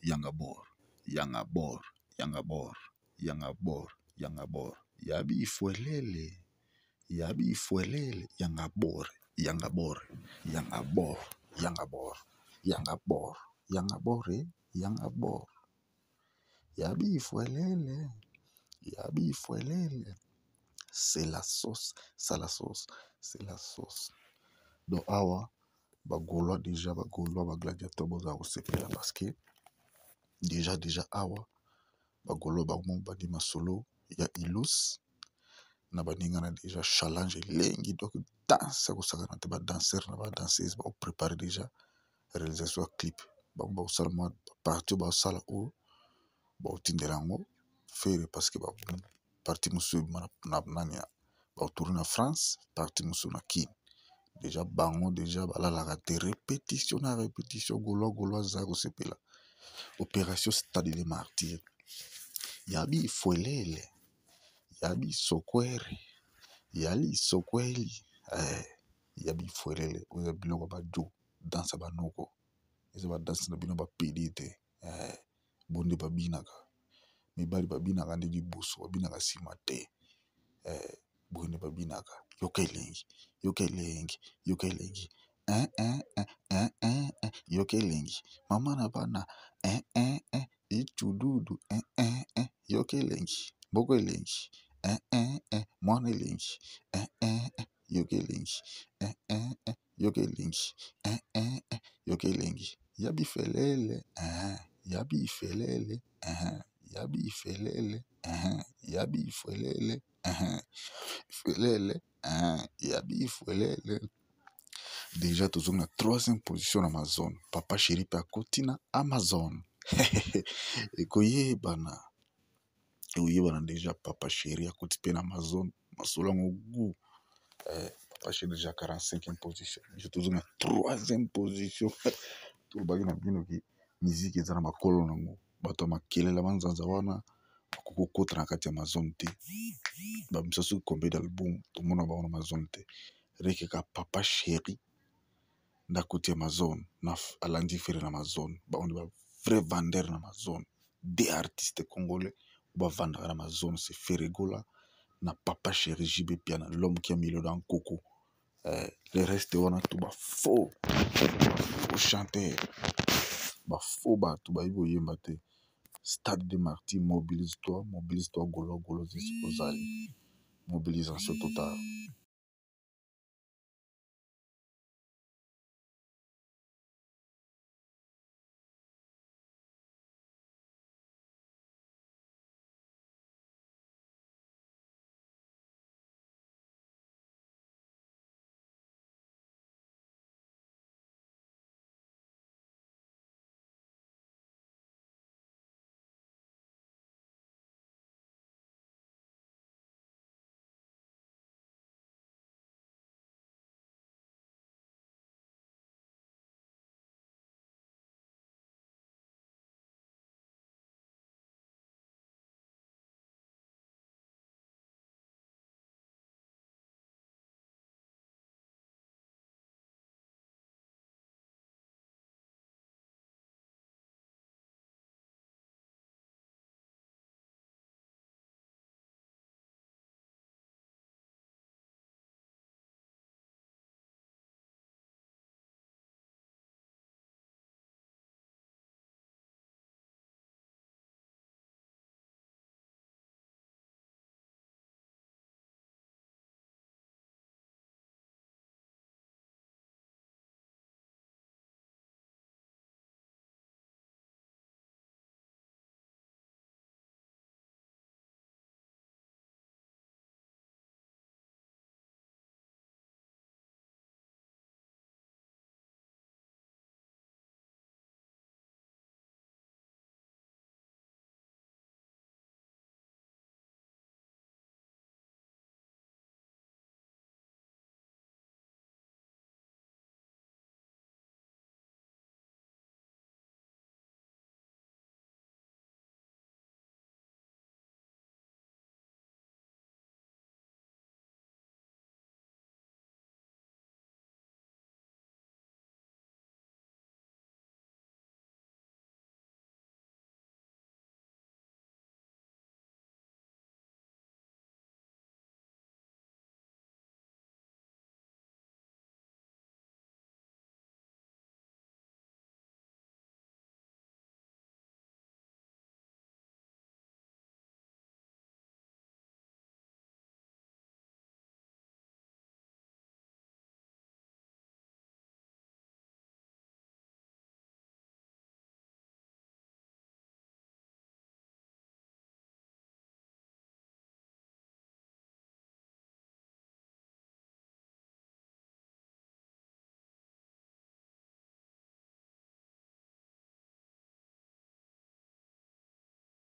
Yangabor, Yangabor, Yangabor, Yangabor, Yangabor, Yabi Fuelele, Yabi Fuelele, Yangabor, Yangabor, Yangabor, Yangabor, Yangabor, Yangabore, Yangabor, Yabi Fuelele, Yabi Fuelele. C'est la sauce, c'est la sauce, c'est la sauce. Donc, awa, bagolo déjà, bagolo, bagladiateur, boza osepela parce que déjà, awa, bagolo, bagmo, badi masolo, ya ilus, na baninga na déjà challenge lengi, donc danse, kosaka na te ba danseur, na ba danseuse, ba préparer déjà réalisation clip, ba osala moi partout ba osala o, ba otinderango, faire parce que ba parti musu na nania. Autour en France, parti musu na kin. Déjà bango déjà balalaka te répétition na répétition golo zako sepela. Opération Stade des Martyrs. Yabi Fuelele. Yabi Sokwere. Yali Sokweli. Yabi Fuelele. Oya biloko ba jo dansa banoko. Eza ba dansa na bino ba pedite. Bonde ba binaka. Mibali ba binaka ndi busu ba binaka sima te. Bonde ba binaka. Yokelengi. Yokelengi. Mama na bana. Ichududu. Yokelengi. Bokelengi. Mwana elengi. Yokelengi. Yokelengi. Yokelengi. Yabi felele. Yabi felele. Yabi felele. Yabi felele. Felele. Yabi Fuelele. Déjà, toujours na troisième position Amazon. Papa chéri pe akotina Amazon. Ekoye bana déjà papa chéri akoti pe na Amazon. Masolango gu. Papa chéri déjà 45e position. Je toujours na troisième position. Tout bagi na bino ki musique ezana makolo nango. Bato makelela manzanza wana. Kokota na kati Amazon te. Ba msasu kombe d'album. Tout le monde va en Amazon te. Rekeka papa chéri. Na côté Amazon, na alandi faire na Amazon, ba on va vrai vendeur na Amazon, des artistes congolais, ba vendre na Amazon, c'est Ferregola, na papa chéri JB Piana, l'homme qui a mis le dans coco. Le reste on a tout ba faux chanter, ba faux ba tout ba ibo yemba te. Stade des Martyrs, mobilise-toi golo ziskozali. Mobilisation totale.